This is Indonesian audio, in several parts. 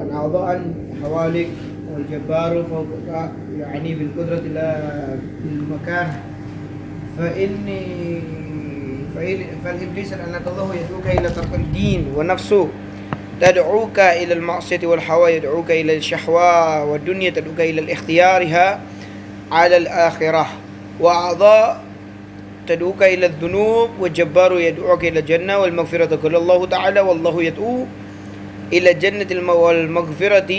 وأن أعضاء حوالك والجبار فوقك يعني بالقدرة لا بالمكان فالإبليس لعنة الله يدعوك إلى ترك الدين ونفسه تدعوك إلى المعصية والهوى يدعوك إلى الشهوة والدنيا تدعوك إلى الاختيارها على الآخرة وأعضاء تدعوك إلى الذنوب والجبار يدعوك إلى الجنة والمغفرة قال الله تعالى والله يدعو إلى الجنة والمغفرة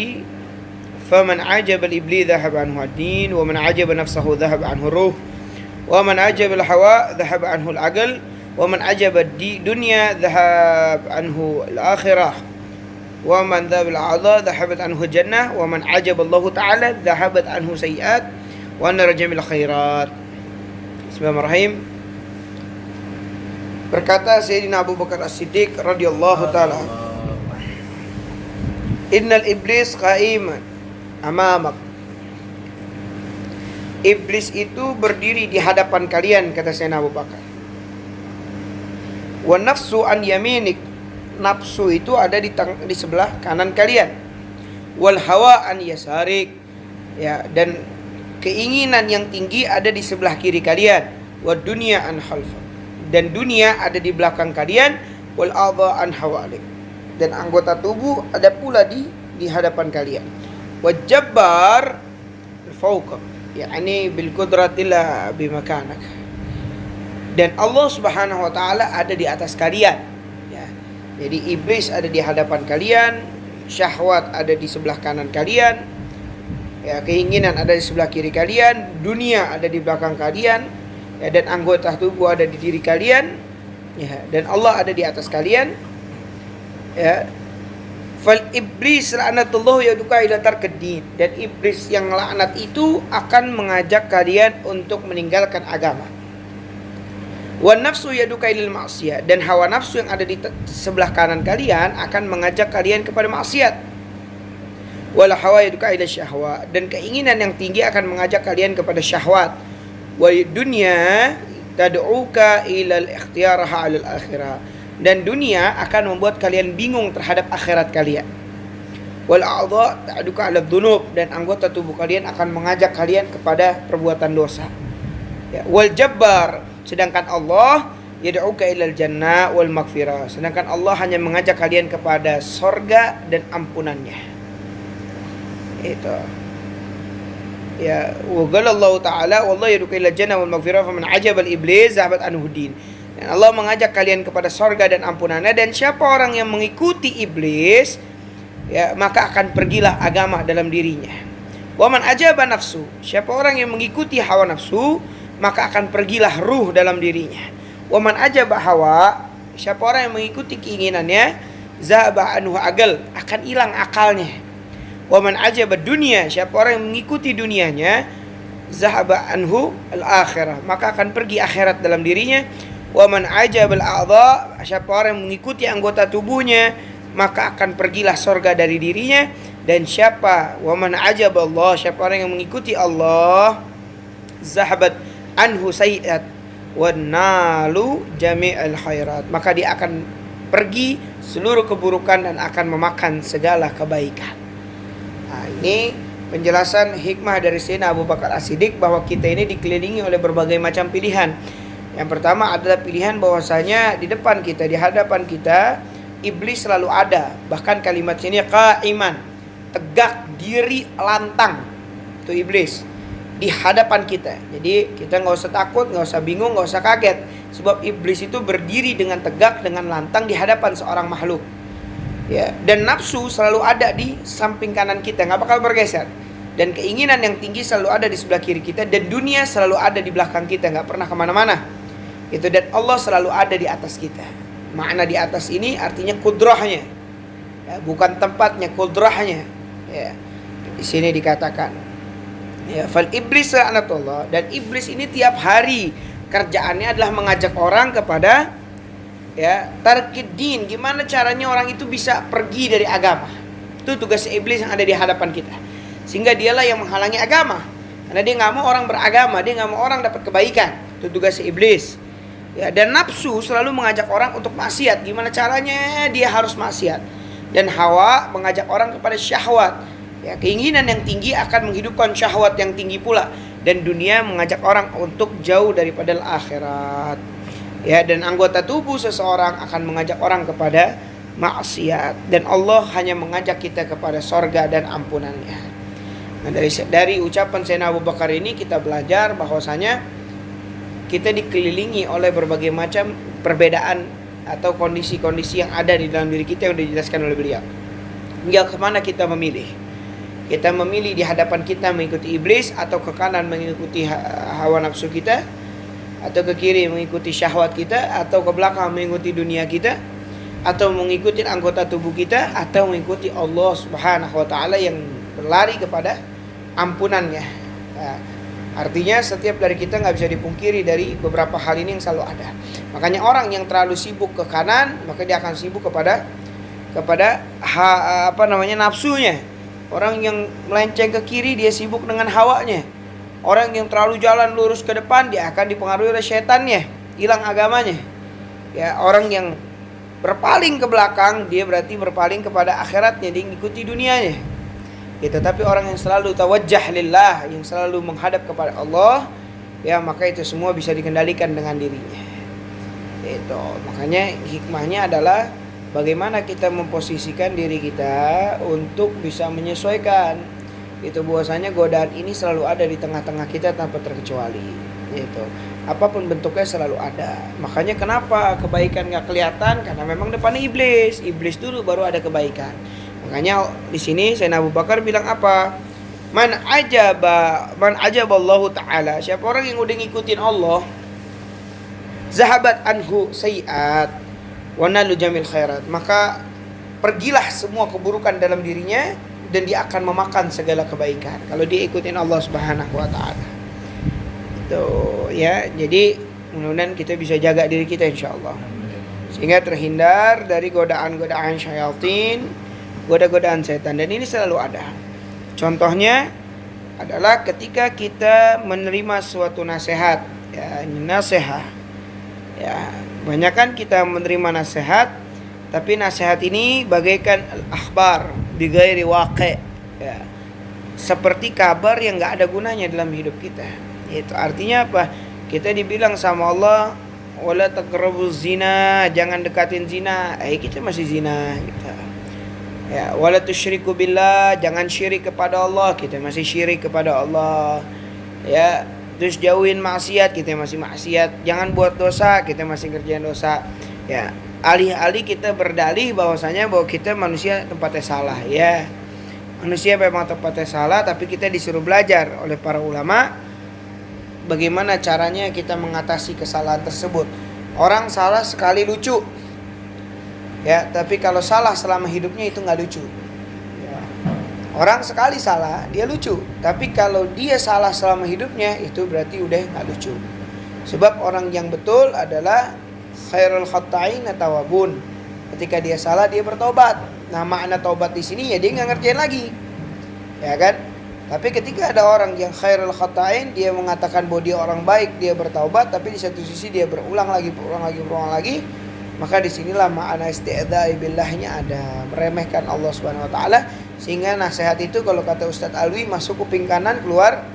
فمن عجب الإبليس ذهب عنه الدين ومن عجب نفسه ذهب عنه الروح ومن عجب الهوى ذهب عنه العقل ومن عجب الدنيا ذهب عنه الآخرة ومن ذهب الأعضاء ذهبت عنه الجنة ومن عجب الله تعالى ذهبت عنه سيئات وأن رجم الخيرات. Bismillahirrahmanirrahim. Berkata Sayyidina Abu Bakar As-Siddiq radhiyallahu taala, Innal iblis qa'iman amamak. Iblis itu berdiri di hadapan kalian, kata Sayyidina Abu Bakar. Wa nafsu an yaminik. Nafsu itu ada di sebelah kanan kalian. Wal hawa an yasarik. Ya, dan keinginan yang tinggi ada di sebelah kiri kalian. Wa dunya an khalfa. Dan dunia ada di belakang kalian. Wal adha an hawalik. Dan anggota tubuh ada pula di hadapan kalian. Wa jabbar fawqa, yakni bil qudratillah bimakanak. Dan Allah Subhanahu wa taala ada di atas kalian. Ya. Jadi iblis ada di hadapan kalian, syahwat ada di sebelah kanan kalian. Ya, keinginan ada di sebelah kiri kalian, dunia ada di belakang kalian, ya, dan anggota tubuh ada di diri kalian, ya, dan Allah ada di atas kalian. Ya. Fal iblis la'natullah yaduka ila tarkiddin. Dan iblis yang laknat itu akan mengajak kalian untuk meninggalkan agama. Wan nafsu yaduka ilal ma'siyah. Dan hawa nafsu yang ada di sebelah kanan kalian akan mengajak kalian kepada maksiat. Wal hawa yaduka ila syahwa. Dan keinginan yang tinggi akan mengajak kalian kepada syahwat. Wa dunya tad'uka ilal ikhtiyaraha alal akhirah. Dan dunia akan membuat kalian bingung terhadap akhirat kalian. Wal a'dha ta'duka 'ala dzunub. Dan anggota tubuh kalian akan mengajak kalian kepada perbuatan dosa. Ya, wal jabbar, sedangkan Allah yad'uka ilal jannah wal maghfirah. Sedangkan Allah hanya mengajak kalian kepada sorga dan ampunannya. Itu. Ya, wa qala Allah Ta'ala wallahu yad'uka ilal jannah wal maghfirah faman 'ajaba al iblis zahabat anhu din. Dan Allah mengajak kalian kepada sorga dan ampunannya. Dan siapa orang yang mengikuti iblis, ya, maka akan pergilah agama dalam dirinya. Waman ajaba nafsu. Siapa orang yang mengikuti hawa nafsu, maka akan pergilah ruh dalam dirinya. Waman ajaba hawa. Siapa orang yang mengikuti keinginannya, zahaba anhu agal, akan hilang akalnya. Waman ajaba dunia. Siapa orang yang mengikuti dunianya, zahaba anhu al-akhirah, maka akan pergi akhirat dalam dirinya. Wa man ajabal a'dha, siapa orang yang mengikuti anggota tubuhnya, maka akan pergilah sorga dari dirinya. Dan siapa wa man ajaballah, siapa orang yang mengikuti Allah, zahabat anhu sayiat wa nalu jami'al khairat, maka dia akan pergi seluruh keburukan dan akan memakan segala kebaikan. Nah, ini penjelasan hikmah dari Sayyidina Abu Bakar As-Siddiq bahwa kita ini dikelilingi oleh berbagai macam pilihan. Yang pertama adalah pilihan bahwasanya di depan kita, di hadapan kita, iblis selalu ada. Bahkan kalimat ini qa'iman, tegak diri lantang. Itu iblis di hadapan kita. Jadi kita nggak usah takut, nggak usah bingung, nggak usah kaget. Sebab iblis itu berdiri dengan tegak, dengan lantang di hadapan seorang makhluk. Ya, dan nafsu selalu ada di samping kanan kita, nggak bakal bergeser. Dan keinginan yang tinggi selalu ada di sebelah kiri kita. Dan dunia selalu ada di belakang kita, nggak pernah kemana-mana. Itu, dan Allah selalu ada di atas kita. Makna di atas ini artinya kudrahnya, ya, bukan tempatnya, kudrahnya. Ya, di sini dikatakan, ya, fal iblis la'natullah. Dan iblis ini tiap hari kerjaannya adalah mengajak orang kepada, ya, tarkiddin. Gimana caranya orang itu bisa pergi dari agama. Itu tugas iblis yang ada di hadapan kita. Sehingga dialah yang menghalangi agama. Karena dia nggak mau orang beragama, dia nggak mau orang dapat kebaikan. Itu tugas iblis. Ya, dan nafsu selalu mengajak orang untuk maksiat. Gimana caranya dia harus maksiat. Dan hawa mengajak orang kepada syahwat. Ya, keinginan yang tinggi akan menghidupkan syahwat yang tinggi pula. Dan dunia mengajak orang untuk jauh daripada akhirat. Ya, dan anggota tubuh seseorang akan mengajak orang kepada maksiat. Dan Allah hanya mengajak kita kepada sorga dan ampunannya. Nah, dari ucapan Sayyidina Abu Bakar ini kita belajar bahwasanya kita dikelilingi oleh berbagai macam perbedaan atau kondisi-kondisi yang ada di dalam diri kita yang sudah dijelaskan oleh beliau. Tinggal kemana kita memilih. Kita memilih di hadapan kita mengikuti iblis, atau ke kanan mengikuti hawa nafsu kita, atau ke kiri mengikuti syahwat kita, atau ke belakang mengikuti dunia kita, atau mengikuti anggota tubuh kita, atau mengikuti Allah Subhanahu wa taala yang berlari kepada ampunannya. Ya. Artinya setiap dari kita nggak bisa dipungkiri dari beberapa hal ini yang selalu ada. Makanya orang yang terlalu sibuk ke kanan, maka dia akan sibuk kepada nafsunya. Orang yang melenceng ke kiri, dia sibuk dengan hawanya. Orang yang terlalu jalan lurus ke depan, dia akan dipengaruhi oleh setannya, hilang agamanya. Ya, orang yang berpaling ke belakang, dia berarti berpaling kepada akhiratnya, dia mengikuti dunianya. Ya, tetapi orang yang selalu tawajjah lillah, yang selalu menghadap kepada Allah, ya maka itu semua bisa dikendalikan dengan dirinya. Itu makanya hikmahnya adalah bagaimana kita memposisikan diri kita untuk bisa menyesuaikan. Itu bahwasanya godaan ini selalu ada di tengah-tengah kita tanpa terkecuali. Itu apapun bentuknya selalu ada. Makanya kenapa kebaikan gak kelihatan? Karena memang depannya iblis. Iblis dulu baru ada kebaikan. Makanya di sini Sayyidina Abu Bakar bilang apa? Man ajaballahu ta'ala. Siapa orang yang udah ngikutin Allah, zahabat anhu sayiat wa nalu jamil khairat. Maka pergilah semua keburukan dalam dirinya dan dia akan memakan segala kebaikan kalau dia ikutin Allah Subhanahu wa taala. Itu ya. Jadi mudah-mudahan kita bisa jaga diri kita insyaallah. Sehingga terhindar dari godaan-godaan syaitan, goda-godaan setan, dan ini selalu ada. Contohnya adalah ketika kita menerima suatu nasihat, ya, nasihat. Ya, kebanyakan kita menerima nasihat, tapi nasihat ini bagaikan akhbar bighairi waqi', ya. Seperti kabar yang enggak ada gunanya dalam hidup kita. Itu artinya apa? Kita dibilang sama Allah, wala taqrabuz zina, jangan dekatin zina. Kita masih zina gitu. Ya, wala tusyriku billah, jangan syirik kepada Allah, kita masih syirik kepada Allah. Ya, terus jauhin maksiat, kita masih maksiat. Jangan buat dosa, kita masih ngerjain dosa. Ya, alih-alih kita berdalih bahwasanya bahwa kita manusia tempatnya salah, ya. Manusia memang tempatnya salah, tapi kita disuruh belajar oleh para ulama bagaimana caranya kita mengatasi kesalahan tersebut. Orang salah sekali lucu. Ya, tapi kalau salah selama hidupnya itu nggak lucu. Ya. Orang sekali salah, dia lucu. Tapi kalau dia salah selama hidupnya, itu berarti udah nggak lucu. Sebab orang yang betul adalah khairul khata'in tawabun. Ketika dia salah, dia bertobat. Nah, makna taubat di sini ya dia nggak ngerjain lagi, ya kan? Tapi ketika ada orang yang khairul khata'in, dia mengatakan bahwa dia orang baik, dia bertaubat, tapi di satu sisi dia berulang lagi, maka disinilah makna isti'dzai billahnya ada, meremehkan Allah Subhanahu wa taala. Sehingga nasihat itu kalau kata Ustadz Alwi, masuk kuping kanan, keluar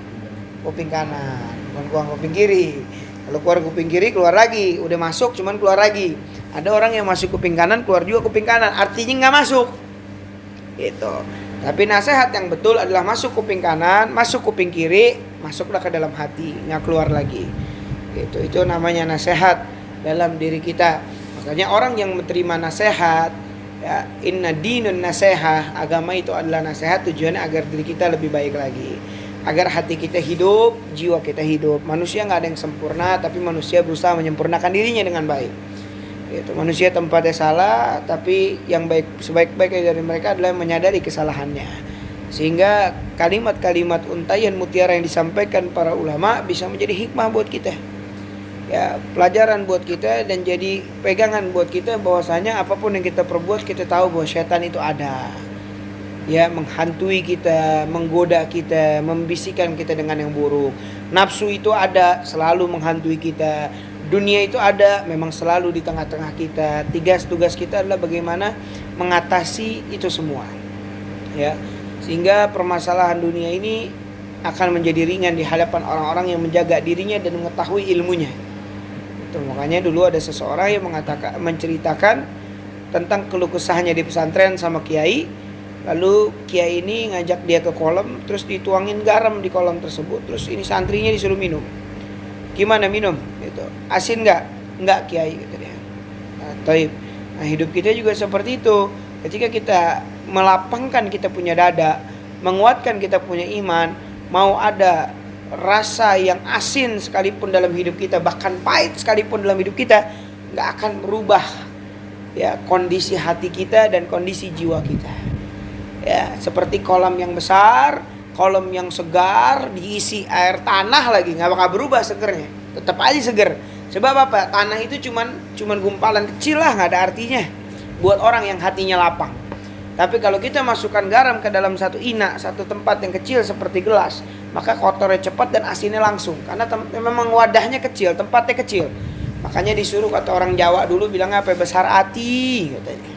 kuping kanan, bukan keluar kuping kiri. Kalau keluar kuping kiri, keluar lagi, udah masuk cuman keluar lagi. Ada orang yang masuk kuping kanan, keluar juga kuping kanan, artinya nggak masuk gitu. Tapi nasihat yang betul adalah masuk kuping kanan, masuk kuping kiri, masuklah ke dalam hati, nggak keluar lagi gitu. Itu namanya nasihat dalam diri kita. Makanya orang yang menerima nasihat, ya, inna dinun nasihah, agama itu adalah nasihat, tujuannya agar diri kita lebih baik lagi, agar hati kita hidup, jiwa kita hidup. Manusia nggak ada yang sempurna, tapi manusia berusaha menyempurnakan dirinya dengan baik. Itu manusia tempatnya salah, tapi yang baik sebaik-baiknya dari mereka adalah menyadari kesalahannya. Sehingga kalimat-kalimat untayan mutiara yang disampaikan para ulama bisa menjadi hikmah buat kita. Ya, pelajaran buat kita dan jadi pegangan buat kita bahwasanya apapun yang kita perbuat, kita tahu bahwa setan itu ada. Ya, menghantui kita, menggoda kita, membisikkan kita dengan yang buruk. Nafsu itu ada, selalu menghantui kita. Dunia itu ada, memang selalu di tengah-tengah kita. Tugas kita adalah bagaimana mengatasi itu semua. Ya. Sehingga permasalahan dunia ini akan menjadi ringan di hadapan orang-orang yang menjaga dirinya dan mengetahui ilmunya. Itu makanya dulu ada seseorang yang menceritakan tentang keluh kesahnya di pesantren sama kiai. Lalu kiai ini ngajak dia ke kolam, terus dituangin garam di kolam tersebut. Terus ini santrinya disuruh minum. Gimana minum? Gitu. Asin nggak? Nggak kiai, gitu dia. Nah, hidup kita juga seperti itu. Ketika kita melapangkan kita punya dada, menguatkan kita punya iman, mau ada rasa yang asin sekalipun dalam hidup kita, bahkan pahit sekalipun dalam hidup kita, nggak akan merubah ya kondisi hati kita dan kondisi jiwa kita. Ya, seperti kolam yang besar, kolam yang segar, diisi air tanah lagi, nggak bakal berubah segernya, tetap aja seger. Sebab apa? Tanah itu cuman gumpalan kecil lah, nggak ada artinya buat orang yang hatinya lapang. Tapi kalau kita masukkan garam ke dalam satu inak, satu tempat yang kecil seperti gelas, maka kotornya cepat dan asinnya langsung. Karena memang wadahnya kecil, tempatnya kecil. Makanya disuruh, kata orang Jawa dulu bilang apa? Besar hati katanya.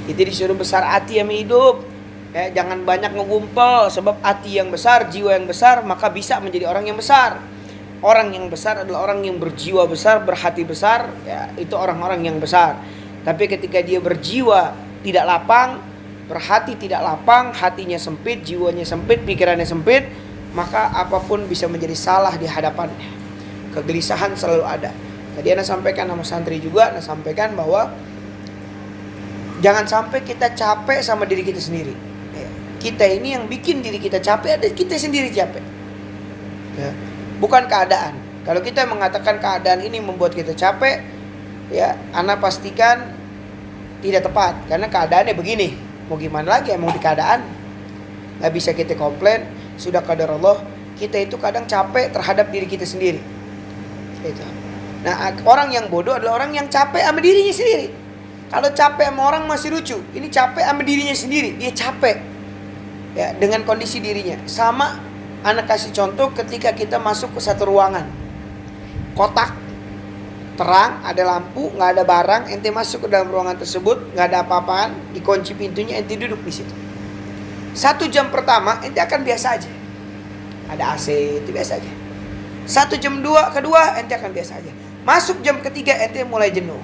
Itu disuruh besar hati sama hidup. Ya, jangan banyak ngegumpel, sebab hati yang besar, jiwa yang besar, maka bisa menjadi orang yang besar. Orang yang besar adalah orang yang berjiwa besar, berhati besar, ya, itu orang-orang yang besar. Tapi ketika dia berjiwa tidak lapang, berhati tidak lapang, hatinya sempit, jiwanya sempit, pikirannya sempit, maka apapun bisa menjadi salah di hadapannya. Kegelisahan selalu ada. Tadi Ana sampaikan sama santri juga, Ana sampaikan bahwa jangan sampai kita capek sama diri kita sendiri. Kita ini yang bikin diri kita capek, ada kita sendiri capek. Ya. Bukan keadaan. Kalau kita mengatakan keadaan ini membuat kita capek, ya, Ana pastikan tidak tepat, karena keadaannya begini. Mau gimana lagi, emang di keadaan gak bisa kita komplain. Sudah qadar Allah. Kita itu kadang capek terhadap diri kita sendiri itu. Nah, orang yang bodoh adalah orang yang capek sama dirinya sendiri. Kalau capek sama orang masih lucu, ini capek sama dirinya sendiri. Dia capek ya dengan kondisi dirinya. Sama, anak kasih contoh ketika kita masuk ke satu ruangan kotak terang, ada lampu, nggak ada barang, ente masuk ke dalam ruangan tersebut, nggak ada apa-apaan, dikunci pintunya, ente duduk di situ. 1 jam pertama ente akan biasa aja, ada AC, itu biasa aja. 1 jam kedua ente akan biasa aja. Masuk jam ketiga ente mulai jenuh.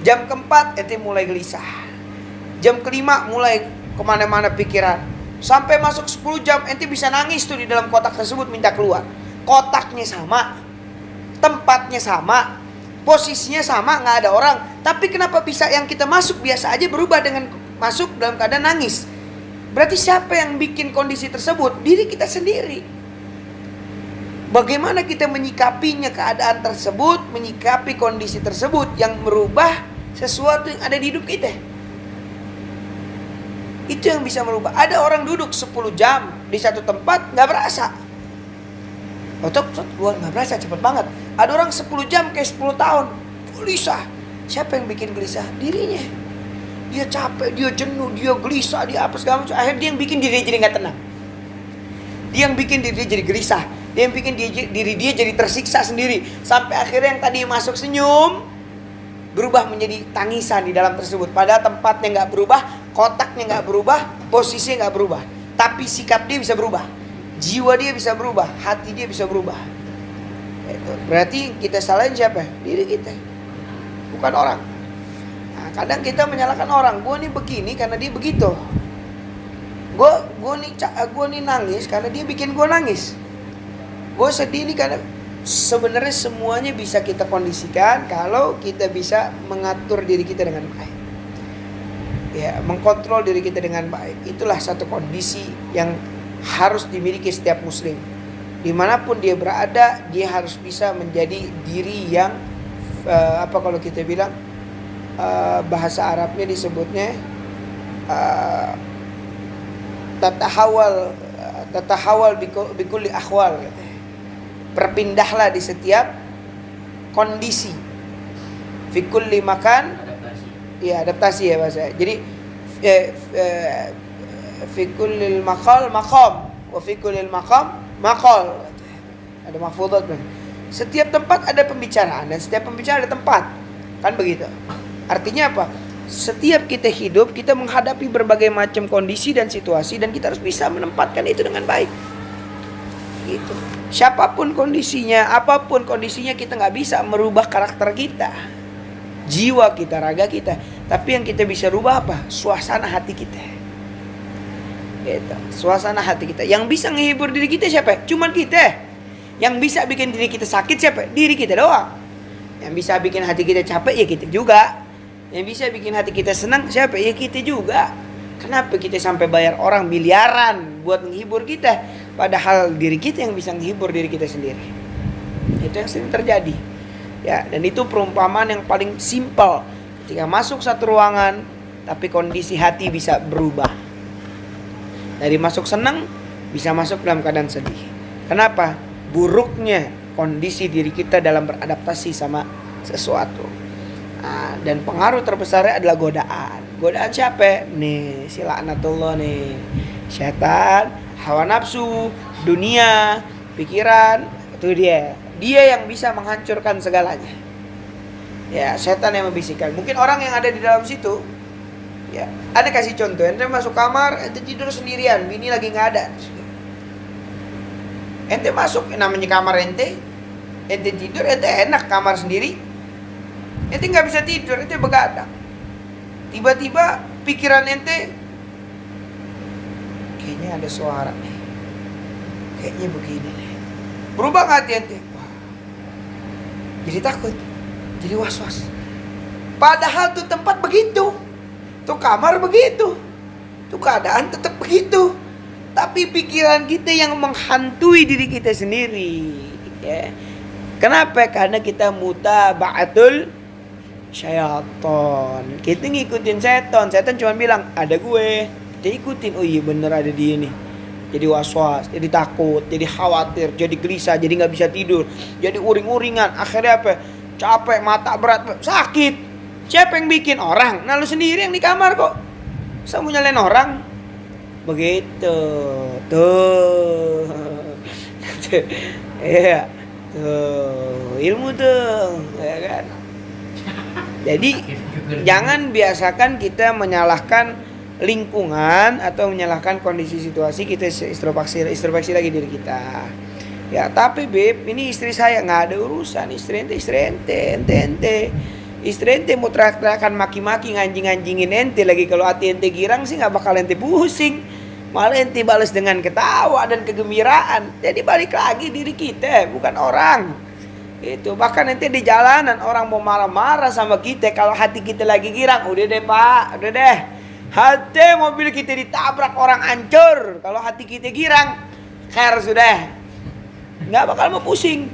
Jam keempat ente mulai gelisah. Jam kelima mulai kemana-mana pikiran. Sampai masuk 10 jam ente bisa nangis tuh di dalam kotak tersebut minta keluar. Kotaknya sama, tempatnya sama, posisinya sama, nggak ada orang. Tapi kenapa bisa yang kita masuk biasa aja berubah dengan masuk dalam keadaan nangis? Berarti siapa yang bikin kondisi tersebut? Diri kita sendiri. Bagaimana kita menyikapinya keadaan tersebut, menyikapi kondisi tersebut yang merubah sesuatu yang ada di hidup kita. Itu yang bisa merubah. Ada orang duduk 10 jam di satu tempat nggak berasa. Otot keluar nggak berasa, cepet banget. Ada orang 10 jam kayak 10 tahun gelisah. Siapa yang bikin gelisah? Dirinya. Dia capek, dia jenuh, dia gelisah, dia apa segala macam. Akhirnya dia yang bikin diri jadi nggak tenang. Dia yang bikin diri jadi gelisah. Dia yang bikin diri dia jadi tersiksa sendiri. Sampai akhirnya yang tadi masuk senyum berubah menjadi tangisan di dalam tersebut. Padahal tempatnya nggak berubah, kotaknya nggak berubah, posisinya nggak berubah. Tapi sikap dia bisa berubah. Jiwa dia bisa berubah, hati dia bisa berubah. Itu. Berarti kita salahin siapa? Diri kita, bukan orang. Nah, kadang kita menyalahkan orang. Gue nih begini karena dia begitu. Gue nih nangis karena dia bikin gue nangis. Gue sedih nih karena sebenarnya semuanya bisa kita kondisikan kalau kita bisa mengatur diri kita dengan baik. Ya, mengkontrol diri kita dengan baik. Itulah satu kondisi yang harus dimiliki setiap muslim. Dimanapun dia berada, dia harus bisa menjadi diri yang kalau kita bilang bahasa Arabnya disebutnya tatahawal bikulli akhwal. Berpindahlah di setiap kondisi. Fikulli makan, adaptasi ya bahasa. Jadi Fikulil maqal maqam wa fikulil maqam maqal. Ada mahfudhat. Setiap tempat ada pembicaraan dan setiap pembicaraan ada tempat. Kan begitu. Artinya apa? setiap kita hidup, kita menghadapi berbagai macam kondisi dan situasi, dan kita harus bisa menempatkan itu dengan baik. Gitu. Siapapun kondisinya, apapun kondisinya, kita nggak bisa merubah karakter kita, jiwa kita, raga kita. Tapi yang kita bisa rubah apa? Suasana hati kita. Gitu. Suasana hati kita. Yang bisa menghibur diri kita siapa? Cuman kita. Yang bisa bikin diri kita sakit siapa? Diri kita doang. Yang bisa bikin hati kita capek ya kita juga. Yang bisa bikin hati kita senang siapa? Ya kita juga. Kenapa kita sampai bayar orang miliaran buat menghibur kita? Padahal diri kita yang bisa menghibur diri kita sendiri. Itu yang sering terjadi. Ya, dan itu perumpamaan yang paling simpel. Ketika masuk satu ruangan, tapi kondisi hati bisa berubah. Dari masuk senang, bisa masuk dalam keadaan sedih. Kenapa? Buruknya kondisi diri kita dalam beradaptasi sama sesuatu. Nah, dan pengaruh terbesarnya adalah godaan. Godaan siapa? Nih, si laknatullah nih. Setan, hawa nafsu, dunia, pikiran, itu dia. Dia yang bisa menghancurkan segalanya. Ya, setan yang membisikkan. Mungkin orang yang ada di dalam situ, ya, ada kasih contoh, ente masuk kamar, ente tidur sendirian, bini lagi nggak ada. Ente masuk, namanya kamar ente tidur, ente enak kamar sendiri, ente nggak bisa tidur, ente begadang. Tiba-tiba pikiran ente, kayaknya ada suara nih, kayaknya begini nih. Berubah nggak hati ente? Wah, jadi takut, jadi was-was. Padahal tuh tempat begitu, tuh kamar begitu, tuh keadaan tetap begitu. Tapi pikiran kita yang menghantui diri kita sendiri. Ya. Kenapa? Karena kita mutaba'atul syaitan. Kita ngikutin setan. Setan cuma bilang ada gue, kita ikutin. Oh iya bener ada dia nih. Jadi was-was, jadi takut, jadi khawatir, jadi gelisah, jadi nggak bisa tidur, jadi uring-uringan. Akhirnya apa? Capek, mata berat, sakit. Siapa yang bikin? Orang. Nah lu sendiri yang di kamar kok. Masa mau nyalain orang? Begitu. Tuh. Iya. Tuh. Ilmu tuh. Ya kan? Jadi jangan biasakan kita menyalahkan lingkungan atau menyalahkan kondisi situasi. Kita introspeksi lagi diri kita. Ya tapi Beb, ini istri saya, nggak ada urusan. Istri ente. Istri ente mau teriak-teriakan maki-maki, nganjing-nganjingin ente lagi. Kalau hati ente girang sih nggak bakal ente pusing. Malah ente balas dengan ketawa dan kegembiraan. Jadi balik lagi diri kita, bukan orang. Itu bahkan ente di jalanan orang mau marah-marah sama kita, kalau hati kita lagi girang, udah deh Pak, udah deh. Hati mobil kita ditabrak orang hancur. Kalau hati kita girang, khair sudah. Nggak bakal mau pusing.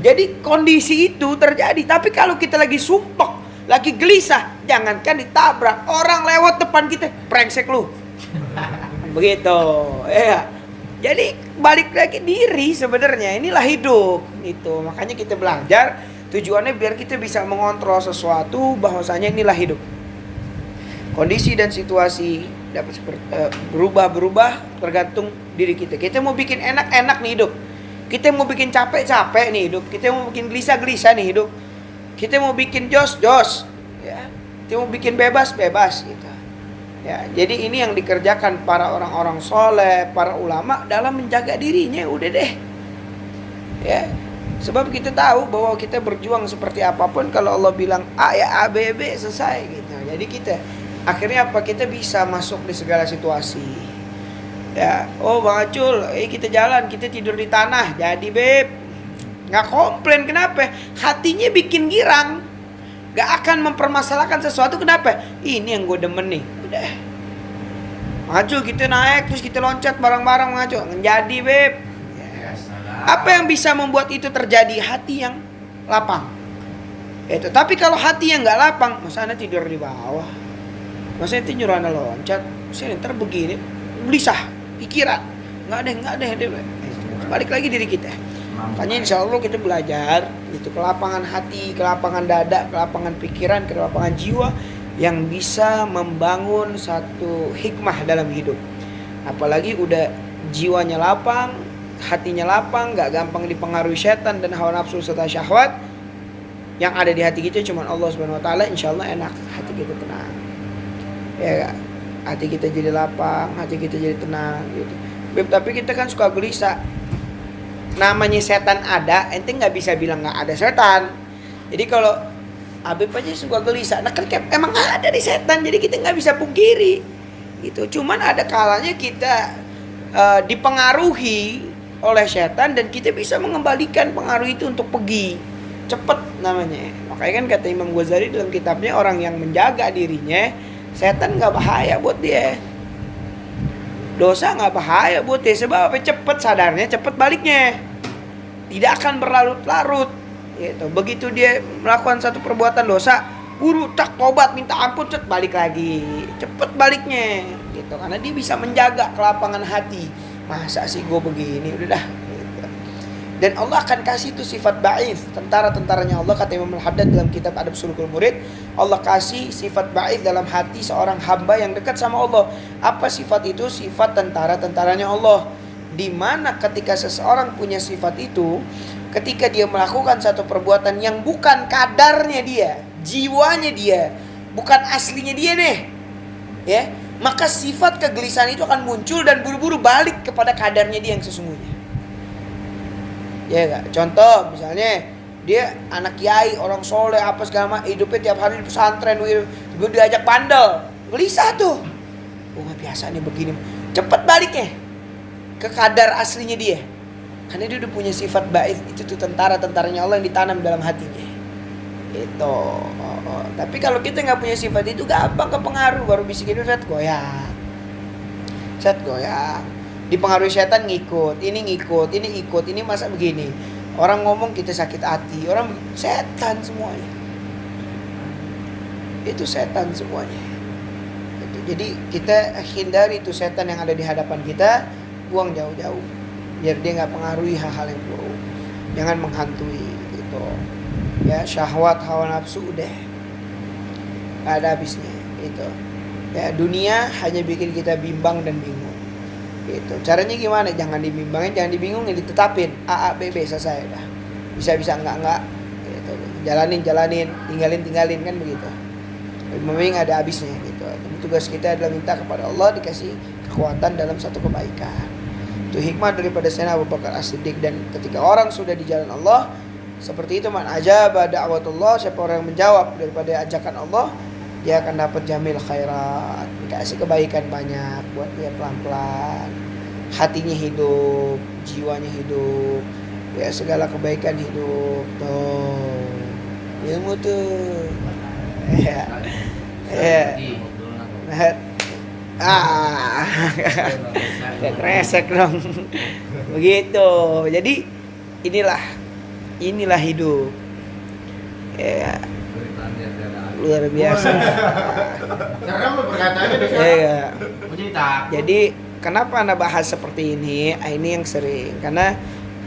Jadi kondisi itu terjadi. Tapi kalau kita lagi sumpek, lagi gelisah, jangankan ditabrak, orang lewat depan kita, brengsek lu. Begitu. Ya. Jadi balik lagi diri sebenarnya. Inilah hidup. Itu. Makanya kita belajar. Tujuannya biar kita bisa mengontrol sesuatu, bahwasanya inilah hidup. Kondisi dan situasi dapat berubah tergantung diri kita. Kita mau bikin enak-enak nih hidup. Kita mau bikin capek-capek nih hidup. Kita mau bikin gelisah-gelisah nih hidup. Kita mau bikin jos-jos, ya. Kita mau bikin bebas-bebas gitu. Ya, jadi ini yang dikerjakan para orang-orang soleh, para ulama dalam menjaga dirinya, udah deh. Ya. Sebab kita tahu bahwa kita berjuang seperti apapun, kalau Allah bilang A ya A, B B, selesai gitu. Jadi kita akhirnya apa? Kita bisa masuk di segala situasi. Ya, oh Bang Acul, kita jalan, kita tidur di tanah, jadi Beb. Nggak komplain, kenapa? Hatinya bikin girang. Nggak akan mempermasalahkan sesuatu, kenapa? Ini yang gue demen nih, udah. Bang Acul, kita naik, terus kita loncat bareng-bareng Bang Acul, jadi Beb. Ya. Apa yang bisa membuat itu terjadi? Hati yang lapang. Itu. Tapi kalau hati yang nggak lapang, masa anda tidur di bawah? Masa anda nyuruh anda loncat? Saya ntar begini, gelisah. Pikiran nggak ada balik lagi diri kita. Makanya insya Allah kita belajar itu kelapangan hati, kelapangan dada, kelapangan pikiran, kelapangan jiwa yang bisa membangun satu hikmah dalam hidup. Apalagi udah jiwanya lapang, hatinya lapang, nggak gampang dipengaruhi setan dan hawa nafsu serta syahwat. Yang ada di hati kita cuma Allah Subhanahu wa taala, insyaallah enak, hati kita tenang. Ya, hati kita jadi lapang, hati kita jadi tenang gitu. Tapi kita kan suka gelisah. Namanya setan ada, ente nggak bisa bilang nggak ada setan. Jadi kalau Habib aja suka gelisah, nah kan emang ada di setan, jadi kita nggak bisa pungkiri. Gitu. Cuman ada kalanya kita dipengaruhi oleh setan dan kita bisa mengembalikan pengaruh itu untuk pergi cepet namanya. Makanya kan kata Imam Ghazali dalam kitabnya, orang yang menjaga dirinya, setan nggak bahaya buat dia, dosa nggak bahaya buat dia, sebab apa? Cepet sadarnya, cepet baliknya, tidak akan berlarut-larut gitu. Begitu dia melakukan satu perbuatan dosa, buru tak tobat minta ampun, balik lagi, cepet baliknya gitu, karena dia bisa menjaga kelapangan hati. Masa sih gue begini, udah dah gitu. Dan Allah akan kasih itu sifat ba'if, tentara-tentaranya Allah, kata Imam Al-Haddad dalam kitab Adab Sulukul Murid. Allah kasih sifat ba'if dalam hati seorang hamba yang dekat sama Allah. Apa sifat itu? Sifat tentara-tentaranya Allah. Dimana ketika seseorang punya sifat itu, ketika dia melakukan satu perbuatan yang bukan kadarnya dia, jiwanya dia, bukan aslinya dia nih, ya, maka sifat kegelisahan itu akan muncul dan buru-buru balik kepada kadarnya dia yang sesungguhnya. Ya gak? Contoh misalnya dia anak kiai, orang soleh, apa segala macam, hidupnya tiap hari di pesantren, tiba diajak bandel, gelisah tuh. Oh gak biasa nih begini, cepet baliknya ke kadar aslinya dia, karena dia udah punya sifat baik. Itu tuh tentara-tentaranya Allah yang ditanam dalam hatinya itu. Tapi kalau kita nggak punya sifat itu, gampang kepengaruh, baru bisikin set goyang, dipengaruhi setan, ngikut, ini masa begini, orang ngomong kita sakit hati, orang setan semuanya, itu setan semuanya itu. Jadi kita hindari itu setan yang ada di hadapan kita, buang jauh-jauh biar dia nggak pengaruhi hal-hal yang buruk, jangan menghantui gitu. Ya, syahwat hawa nafsu udah gak ada habisnya itu. Ya, dunia hanya bikin kita bimbang dan bingung gitu. Caranya gimana? Jangan dibimbangin, jangan dibingungin, ditetapin A B B selesai dah. Bisa enggak gitu. Jalanin, tinggalin kan begitu. Memang ada habisnya gitu. Jadi tugas kita adalah minta kepada Allah dikasih kekuatan dalam satu kebaikan. Itu hikmah daripada Sayyidina Abu Bakar As-Siddiq. Dan ketika orang sudah di jalan Allah seperti itu, man ajaba da'watullah, siapa orang yang menjawab daripada ajakan Allah, dia akan dapat jamil khairat, dikasih kebaikan banyak buat dia pelan-pelan. Hatinya hidup, jiwanya hidup, ya segala kebaikan hidup. Tuh ilmu tuh ya. Kresek dong. Begitu. Jadi inilah hidup. Ya. Luar biasa. Ya. Jadi kenapa Anda bahas seperti ini? Ini yang sering. Karena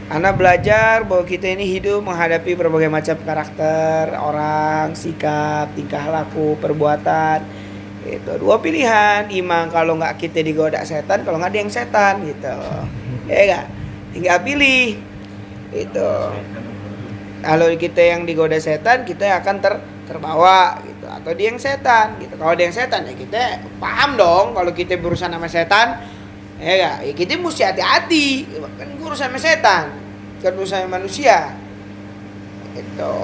Anda belajar bahwa kita ini hidup menghadapi berbagai macam karakter orang, sikap, tingkah laku, perbuatan. Itu dua pilihan. Iman kalau nggak kita digoda setan, kalau nggak ada yang setan gitu. Ya nggak? Tinggal pilih. Itu. Kalau kita yang digoda setan, kita akan terbawa gitu, atau dia yang setan gitu. Kalau dia yang setan, ya kita paham dong. Kalau kita berurusan sama setan, ya kita mesti hati-hati. Kan urusan sama setan, kan urusan sama manusia gitu.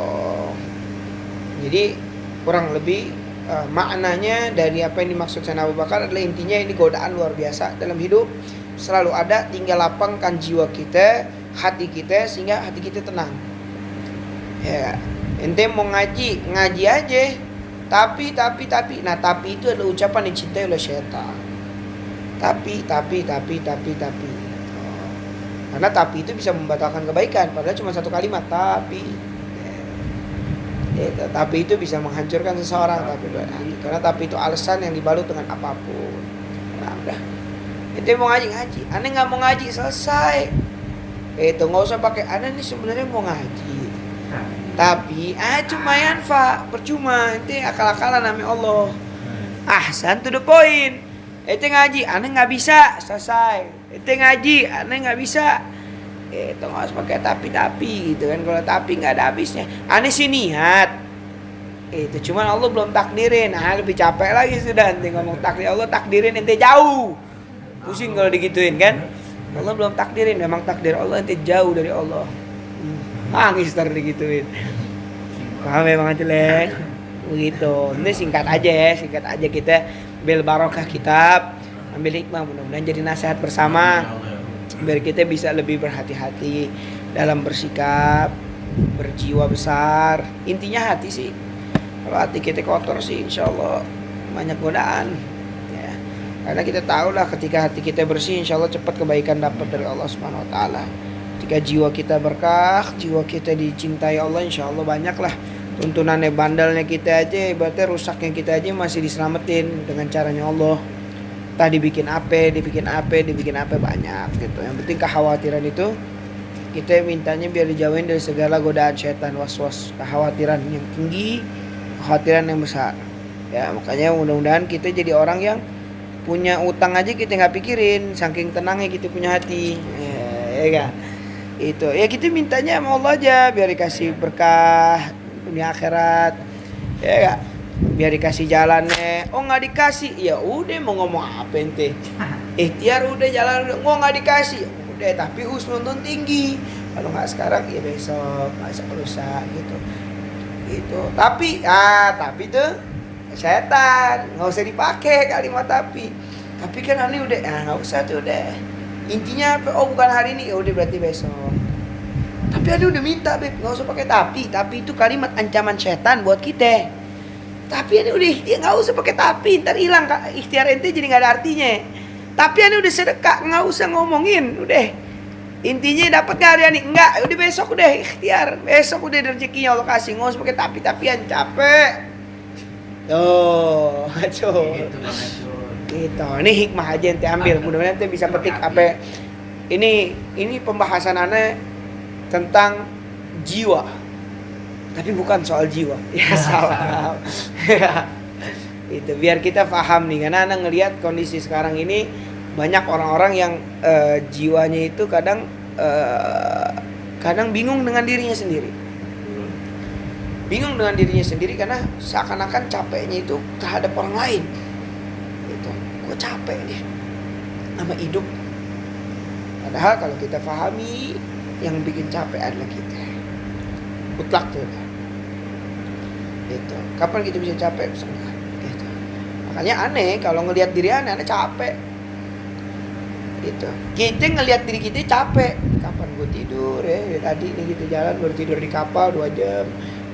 Jadi kurang lebih maknanya dari apa yang dimaksud Sayyidina Abu Bakar adalah, intinya ini godaan luar biasa dalam hidup selalu ada. Tinggal lapangkan jiwa kita, hati kita, sehingga hati kita tenang. Ya, ente mau ngaji aja. Tapi. Nah, tapi itu adalah ucapan yang dicintai oleh syaitan. Tapi. Karena tapi itu bisa membatalkan kebaikan. Padahal cuma satu kalimat, tapi. Tapi itu bisa menghancurkan seseorang. Karena tapi itu alasan yang dibalut dengan apapun. Nah, udah. Ente mau ngaji. Aneh nggak mau ngaji, selesai. Itu nggak usah pakai. Aneh nih sebenarnya mau ngaji. Tapi cuma yanfa, percuma, ente akal-akalan namanya Allah. Ahsan to the point. Ente ngaji, aneh nggak bisa, selesai. Ente ngaji, aneh nggak bisa. Itu nggak harus pakai tapi gitu kan. Kalau tapi nggak ada habisnya. Aneh sih niat. Itu cuman Allah belum takdirin. Nah lebih capek lagi sudah nanti ngomong takdir. Allah takdirin ente jauh. Pusing kalau digituin kan. Allah belum takdirin. Memang takdir Allah ente jauh dari Allah. Nangis ntar digituin. Paham memang jelek. Begitu. Ini singkat aja kita bel barokah kitab. Ambil hikmah, mudah-mudahan jadi nasihat bersama biar kita bisa lebih berhati-hati dalam bersikap, berjiwa besar. Intinya hati sih. Kalau hati kita kotor sih insya Allah banyak godaan ya. Karena kita tahu lah ketika hati kita bersih insya Allah cepat kebaikan dapat dari Allah Subhanahu Wa Taala. Ketika jiwa kita berkah, jiwa kita dicintai Allah insya Allah banyak lah. Tuntunannya bandalnya kita aja, ibaratnya rusaknya kita aja masih diselamatin dengan caranya Allah. Entah dibikin apa banyak gitu. Yang penting kekhawatiran itu kita mintanya biar dijauhin dari segala godaan setan, was-was, kekhawatiran yang tinggi, kekhawatiran yang besar. Ya makanya mudah-mudahan kita jadi orang yang punya utang aja kita nggak pikirin, saking tenangnya kita punya hati. Ya kan? Itu ya kita mintanya sama Allah aja biar dikasih berkah dunia akhirat. Ya kan? Biar dikasih jalannya. Oh nggak dikasih, ya udah mau ngomong apa ente? Ikhtiar udah jalan udah. Oh nggak dikasih, udah tapi husnuzon tinggi. Kalau nggak sekarang ya besok lusa gitu. Gitu. Tapi tuh setan nggak usah dipakai kalimat tapi. Tapi kan ini udah nggak usah tuh udah. Intinya apa? Oh bukan hari ini, ya udah berarti besok. Tapi ada udah minta beb nggak usah pakai tapi itu kalimat ancaman setan buat kita. Tapi ini udah ikhtiar nggak usah pakai tapi ntar hilang ikhtiar ente jadi nggak ada artinya. Tapi ini udah sedekah nggak usah ngomongin udah intinya dapat nggak hari ini nggak udah besok udah ikhtiar besok udah rezekinya Allah kasih nggak usah pakai tapian capek tuh gitu ini hikmah aja ente ambil mudah-mudahan ente bisa petik apa ini pembahasan aneh tentang jiwa. Tapi bukan soal jiwa. Ya salah. Itu biar kita paham nih karena anak ngelihat kondisi sekarang ini banyak orang-orang yang jiwanya itu kadang bingung dengan dirinya sendiri. Bingung dengan dirinya sendiri karena seakan-akan capeknya itu terhadap orang lain. Itu, gue capek nih sama hidup. Padahal kalau kita pahami yang bikin capek adalah kita. Mutlak tuh. Gitu. Kapan kita bisa capek? Gitu. Makanya aneh kalau ngelihat diri aneh capek. Gitu. Kita ngelihat diri kita capek. Kapan gue tidur ya? Tadi nih kita jalan baru tidur di kapal 2 jam.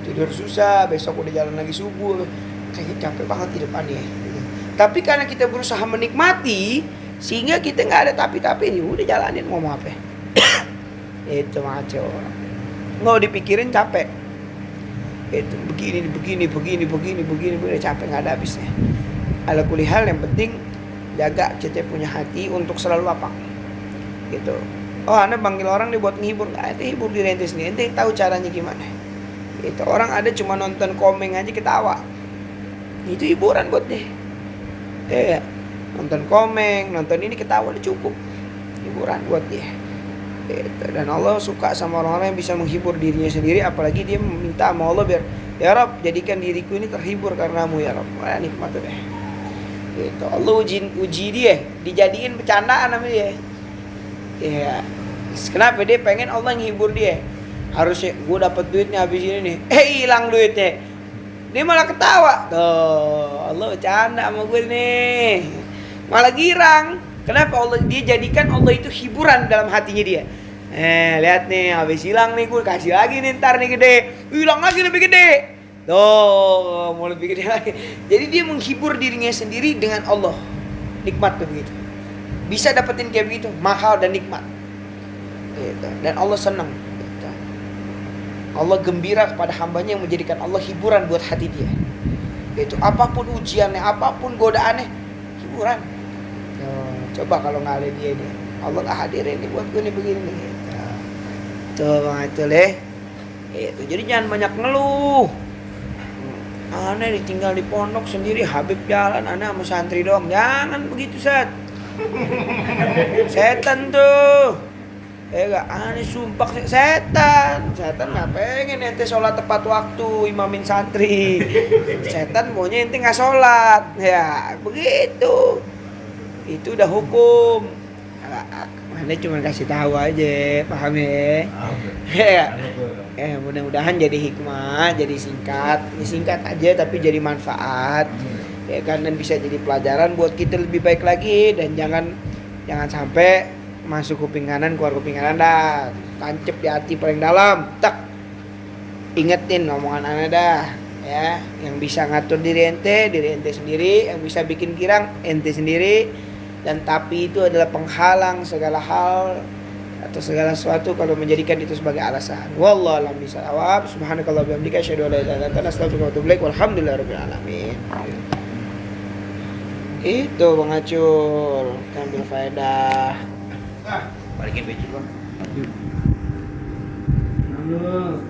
Tidur susah, besok udah jalan lagi subuh. Kayaknya capek banget hidup aneh. Gitu. Tapi karena kita berusaha menikmati sehingga kita nggak ada tapi-tapi, udah jalanin ngomong apa. Itu maco. Nggak dipikirin capek. Itu begini capek nggak ada habisnya. Ala kulihal yang penting jaga kita punya hati untuk selalu lapang. Gitu. Oh, anda panggil orang nih buat ngehibur, nggak ente hibur diri ente sendiri. Ente tahu caranya gimana. Itu orang ada cuma nonton komeng aja ketawa. Itu hiburan buat deh. Ya, nonton komeng, nonton ini ketawa udah cukup. Hiburan buat dia. Gitu. Dan Allah suka sama orang-orang yang bisa menghibur dirinya sendiri, apalagi dia meminta sama Allah biar ya Rabb jadikan diriku ini terhibur karenamu ya Rabb. Wah nikmat tuh deh. Gitu. Allah uji dia, dijadiin bercandaan sama dia. Ya. Kenapa dia pengen Allah menghibur dia? Harusnya gue dapat duitnya habis ini nih. Hilang duitnya. Dia malah ketawa. Tuh, Allah bercanda sama gue nih. Malah girang. Kenapa dia jadikan Allah itu hiburan dalam hatinya dia. Lihat nih, habis hilang nih gue kasih lagi nih ntar nih gede. Hilang lagi lebih gede. Tuh, mau lebih gede lagi. Jadi dia menghibur dirinya sendiri dengan Allah. Nikmat tuh begitu. Bisa dapetin kayak begitu, mahal dan nikmat. Gitu. Dan Allah senang. Gitu. Allah gembira kepada hambanya yang menjadikan Allah hiburan buat hati dia. Gitu. Apapun ujiannya, apapun godaannya, hiburan. Coba kalau nggak ada dia nih, Allah nggak hadirin nih buat gue nih begini nih. Tuh itu leh. Itu jadi jangan banyak ngeluh. Aneh ditinggal di pondok sendiri, Habib jalan, aneh sama santri doang. Jangan begitu Sat. Setan tuh. Enggak, aneh sumpah setan. Setan nggak pengen ente sholat tepat waktu imamin santri. Setan maunya ente nggak sholat. Ya begitu. Itu udah hukum. Mana cuma kasih tahu aja, paham ya? Ya. Mudah-mudahan jadi hikmah, jadi singkat. Ini singkat aja tapi jadi manfaat. Ya kan, dan bisa jadi pelajaran buat kita lebih baik lagi, dan jangan sampai masuk kuping kanan keluar kuping kanan dah, tancep di hati paling dalam, tak ingetin omongan ana dah ya. Yang bisa ngatur diri ente sendiri, yang bisa bikin girang ente sendiri, dan tapi itu adalah penghalang segala hal atau segala sesuatu kalau menjadikan itu sebagai alasan. Wallahu a'lam bishawab. Subhanakallah wa bihamdika asyhadu an la ilaha illa anta astaghfiruka wa atubu ilaik. Walhamdulillahirabbil alamin. Itu Bang Acul, ambil faedah. Balikin baju gua. Halo.